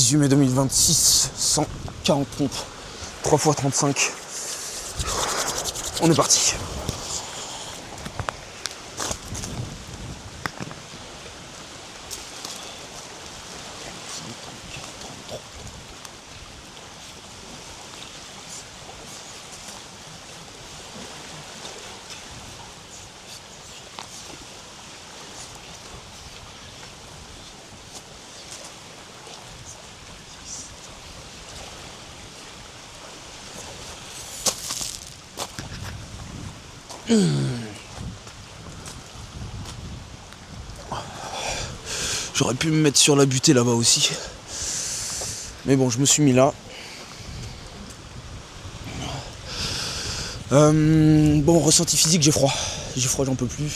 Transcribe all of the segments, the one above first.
18 mai 2026, 140 pompes, 3 x 35. On est parti. J'aurais pu me mettre sur la butée là-bas aussi. Mais bon, je me suis mis là. Bon, ressenti physique, j'ai froid. J'ai froid, j'en peux plus.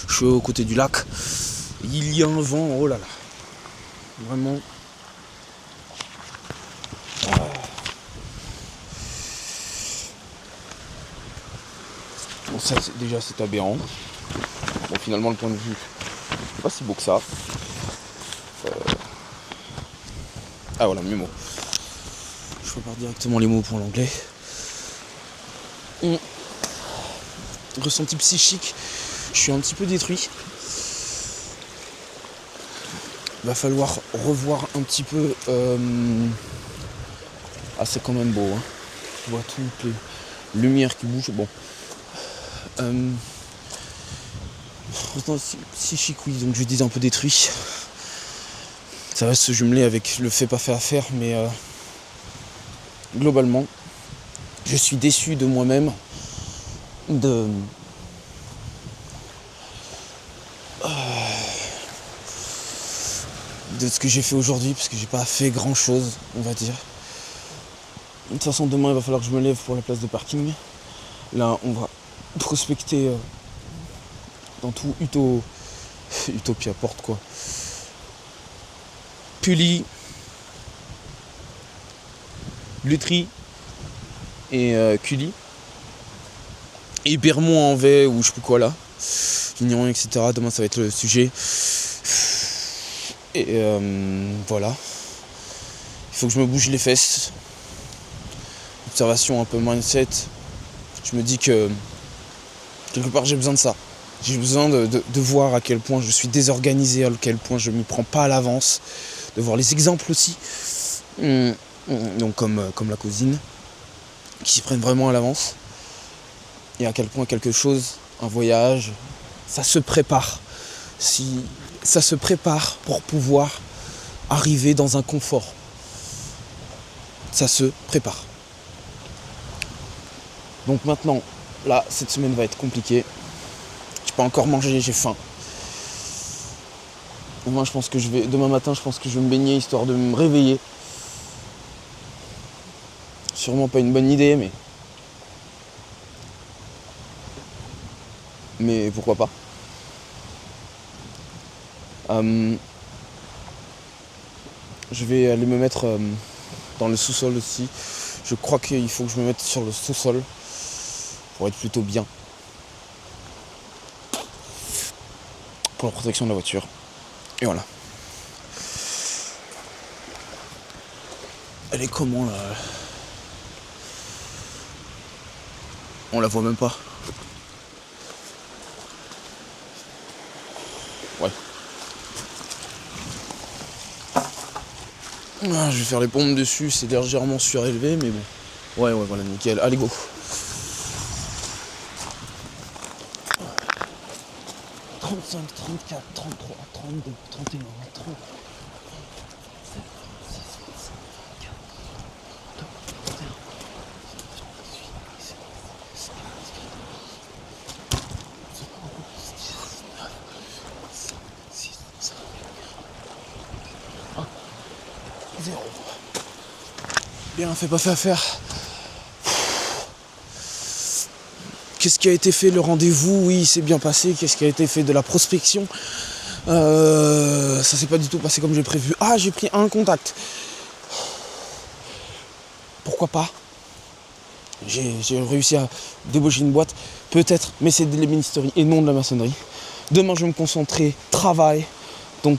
Je suis aux côtés du lac. Il y a un vent, oh là là. Vraiment. Bon, ça, déjà, c'est aberrant. Bon, finalement, le point de vue, c'est pas si beau que ça. Ah voilà, mes mots. Je prépare directement les mots pour l'anglais. Ressenti psychique, je suis un petit peu détruit. Va falloir revoir un petit peu. Ah, c'est quand même beau, hein. Je vois toutes les lumières qui bougent. Bon. Ressenti psychique, oui, donc je dis un peu détruit. Ça va se jumeler avec le fait pas fait à faire, mais globalement, je suis déçu de moi-même, de ce que j'ai fait aujourd'hui, parce que j'ai pas fait grand chose, on va dire. De toute façon, demain il va falloir que je me lève pour la place de parking. Là, on va prospecter dans tout Utopia Porte, quoi. Pully, Lutry et Cully. Et Bermond-en-Vey ou je sais plus quoi là. Vigneron, etc. Demain ça va être le sujet. Et voilà. Il faut que je me bouge les fesses. Observation un peu mindset. Je me dis que quelque part j'ai besoin de ça. J'ai besoin de voir à quel point je suis désorganisé, à quel point je m'y prends pas à l'avance. De voir les exemples aussi. Donc comme la cousine. Qui s'y prennent vraiment à l'avance. Et à quel point quelque chose, un voyage, ça se prépare. Si ça se prépare pour pouvoir arriver dans un confort. Ça se prépare. Donc maintenant, là, cette semaine va être compliquée. J'ai pas encore mangé, j'ai faim. Demain matin, je pense que je vais me baigner histoire de me réveiller. Sûrement pas une bonne idée, mais pourquoi pas. Je vais aller me mettre dans le sous-sol aussi. Je crois qu'il faut que je me mette sur le sous-sol pour être plutôt bien. Pour la protection de la voiture. Et voilà. Elle est comment là? On la voit même pas. Ouais. Ah, je vais faire les pompes dessus, c'est légèrement surélevé, mais bon. Ouais, voilà, nickel. Allez, go. « 35, 34, 33, 32, 31, 30... » Bien fait, pas fait à faire. Qu'est-ce qui a été fait? Le rendez-vous, oui, il s'est bien passé. Qu'est-ce qui a été fait de la prospection? Ça s'est pas du tout passé comme j'ai prévu. Ah, j'ai pris un contact. Pourquoi pas? J'ai réussi à débaucher une boîte. Peut-être, mais c'est de l'ébénisterie et non de la maçonnerie. Demain, je vais me concentrer, travail. Donc,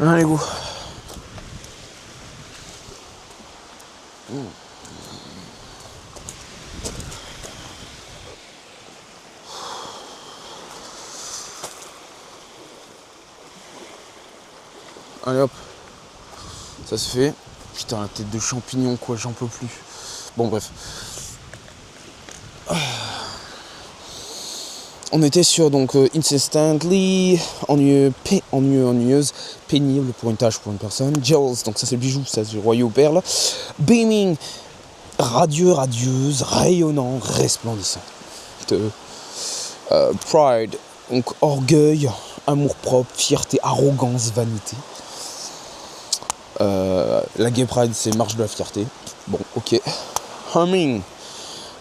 Allez, go. Allez hop. Ça se fait. Putain, la tête de champignon, quoi, j'en peux plus. Bon, bref. On était sur donc Insistently, ennuyeuse, pénible pour une tâche, pour une personne. Jewels, donc ça c'est le bijou, ça c'est le royaume perle. Beaming, radieux, radieuse, rayonnant, resplendissant. Pride, donc orgueil, amour-propre, fierté, arrogance, vanité. La gay pride, c'est marche de la fierté. Bon, ok. Humming,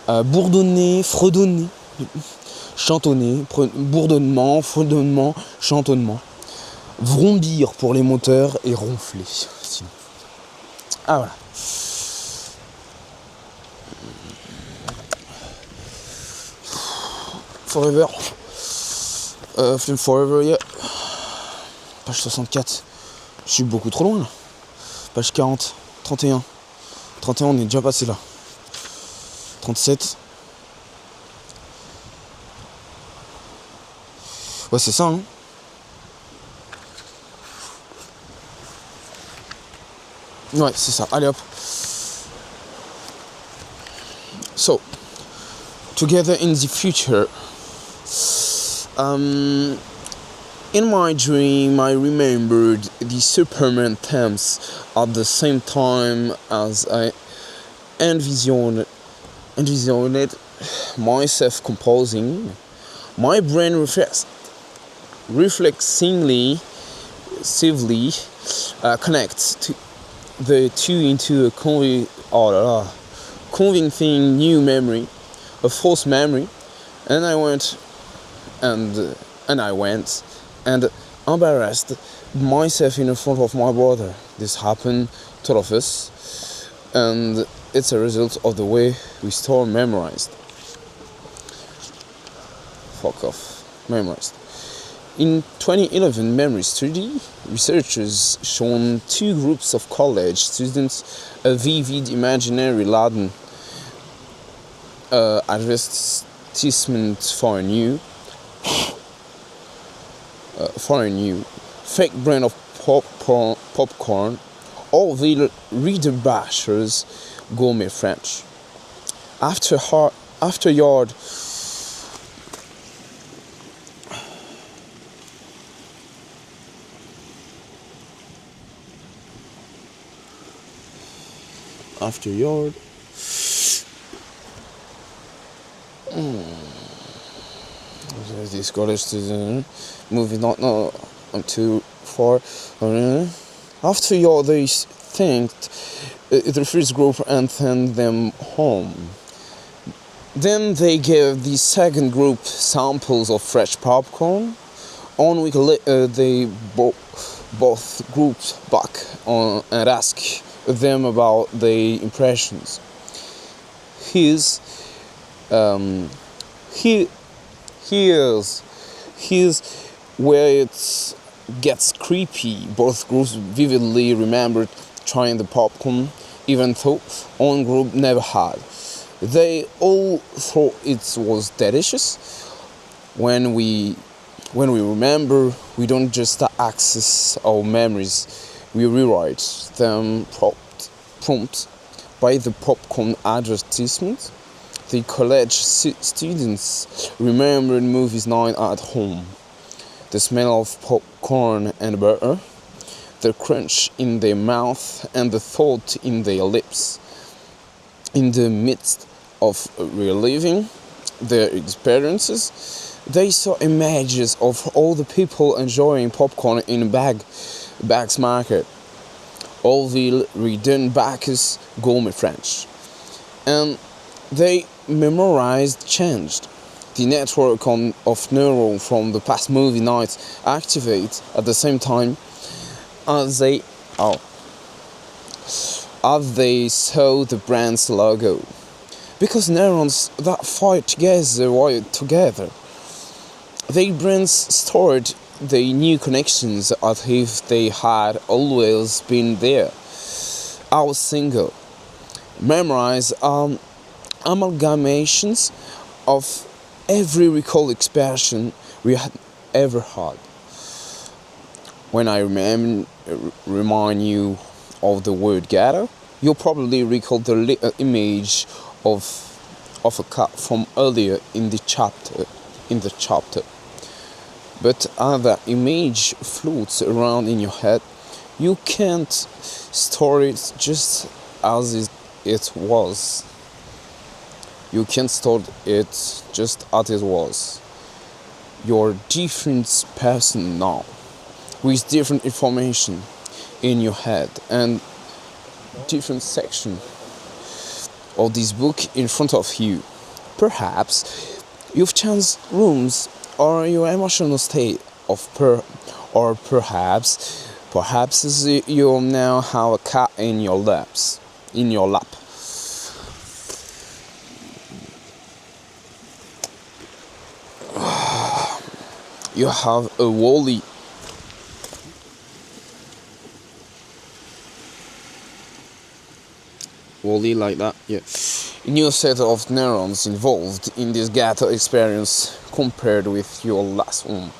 bourdonner, fredonner. Chantonner, bourdonnement, fredonnement, chantonnement. Vrombir pour les moteurs et ronfler. Sinon. Ah voilà. Forever. Film Forever, yeah. Page 64. Je suis beaucoup trop loin là. Page 40. 31. 31, on est déjà passé là. 37. Ouais, c'est ça, hein. Ouais, c'est ça. Allez hop. So, together in the future. In my dream, I remembered the Superman themes at the same time as I envisioned myself composing. My brain reflexively connects the two into a convincing new memory, a false memory, and I went and embarrassed myself in front of my brother. This happened to all of us, and it's a result of the way we store memorized. Fuck off, memorized. In 2011 memory study, researchers shown two groups of college students a vivid imaginary laden advertisement for a new fake brand of popcorn, all the reader bashers gourmet French. After yard. This college student moving on. No, I'm too far. After all, they thanked the first group and sent them home. Then they gave the second group samples of fresh popcorn. On week later, they both groups back on and asked them about their impressions. Here's where it gets creepy. Both groups vividly remembered trying the popcorn, even though one group never had. They all thought it was delicious. When we remember, we don't just access our memories, we rewrite them prompt by the popcorn advertisement. The college students remembered movies night at home, the smell of popcorn and butter, the crunch in their mouth and the thought in their lips. In the midst of reliving their experiences, they saw images of all the people enjoying popcorn in Bags Market, Allville, Redon, Bacchus, Gourmet French. And they memorized changed. The network of neurons from the past movie nights activate at the same time as they saw the brand's logo. Because neurons that fire together wire together. Their brains stored the new connections as if they had always been there. I was single. Memorize amalgamations of every recall expression we had ever had. When I remind you of the word gather, you'll probably recall the image of a cat from earlier in the chapter. But as that image floats around in your head, you can't store it just as it was. You can't store it just as it was. You're a different person now, with different information in your head and different section of this book in front of you. Perhaps you've changed rooms or your emotional state or perhaps you now have a cat in your lap. You have a Wally. Wally like that, yeah. A new set of neurons involved in this gather experience compared with your last one.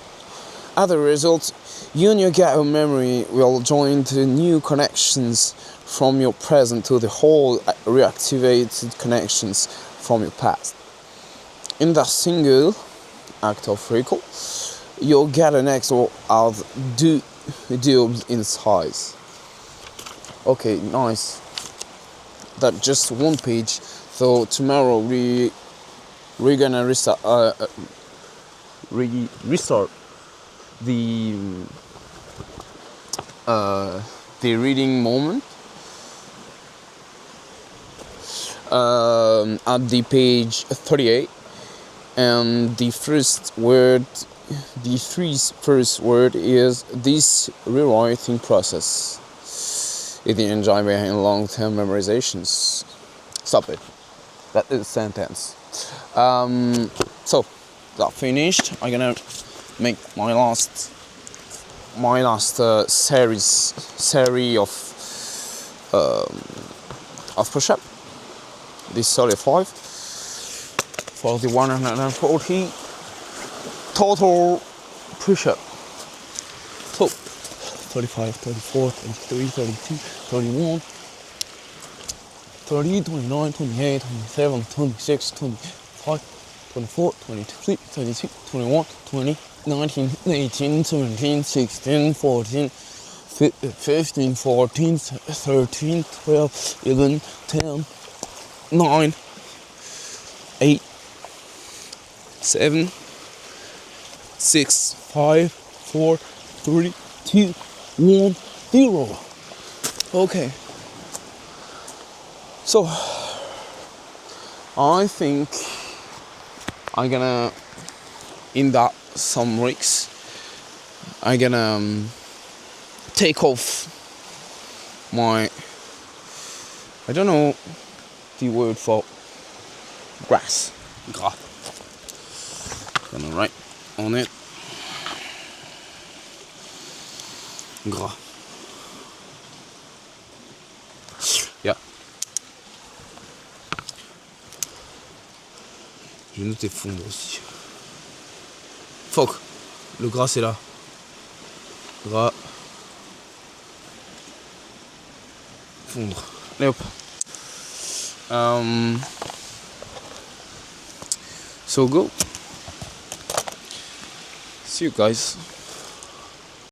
As a result, you and your gather memory will join the new connections from your present to the whole reactivated connections from your past. In that single act of recall, you'll get an extra of doubled in size. Okay, nice. That just one page. So tomorrow we're gonna restart the reading moment at the page 38, and the first word is this rewriting process. It enjoy behind long-term memorizations. Stop it. That is a sentence. So that finished. I'm gonna make my last series of push-up. This 35 for the 140 total push-up. So 35, 34, 33, 32, 31, 30, 29, 28, 27, 26, 25, 24, 23, 32, 21, 20, 19, 18, 17, 16, 14, 15, 14, 13, 12, 11, 10, 9, 8, 7, 6, 5, 4, 3, 2, 1, 0. Okay. So I think I'm gonna, in that some weeks, I'm gonna take off my, I don't know the word for gras. Gonna write on it. Gras. Yeah. J'ai noté fondre aussi. Fuck. Le gras c'est là. Gras. Fondre. Allez hop. So go. See you guys.